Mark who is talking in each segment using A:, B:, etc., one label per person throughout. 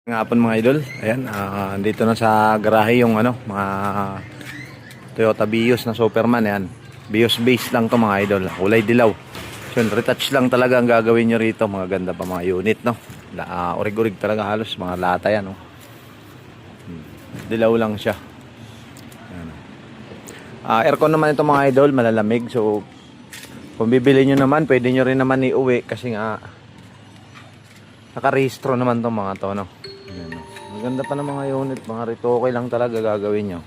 A: Nga hapon mga idol, ayan, dito na sa garahe yung mga Toyota Vios na Superman, ayan. Vios base lang to mga idol, kulay dilaw. So, retouch lang talaga ang gagawin nyo rito, mga ganda pa mga unit, no? Urig-urig talaga halos, mga lata yan, no? Dilaw lang siya. Ayan. Aircon naman ito mga idol, malalamig. So, kung bibili nyo naman, pwede nyo rin naman iuwi kasi nga nakarehistro naman tong mga to, no? Ayan, no? Maganda pa ng mga unit, mga rito okay lang talaga gagawin nyo.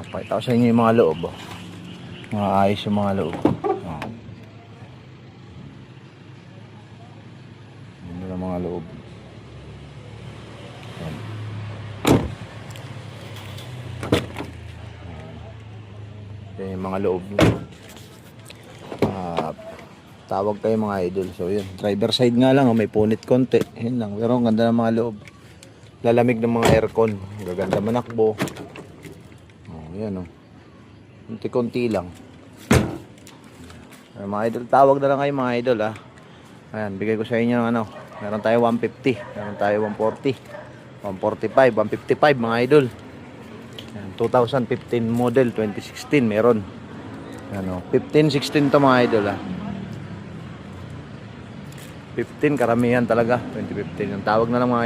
A: Pakita ko sa inyo yung mga loob, oh. Mga ayos yung mga loob, oh. Ano na mga loob. Ayan. Ayan yung mga loob. Tawag kayo mga idol. So yun, driver side nga lang, oh, may punit konti. Yun lang, pero ang ganda ng mga loob. Lalamig ng mga aircon. Gaganda manakbo. Oh, yan, oh. Konti-konti lang. Mga idol, tawag na lang kayo mga idol, ah. Ayan, bigay ko sa inyo ng meron tayo 150, meron tayo 140, 145, 155 mga idol. Ayan, 2015 model, 2016 meron. Ayan, oh, 15, 16 to mga idol, ah. 15 karamihan talaga, 2015. Yung tawag na lang mga idol.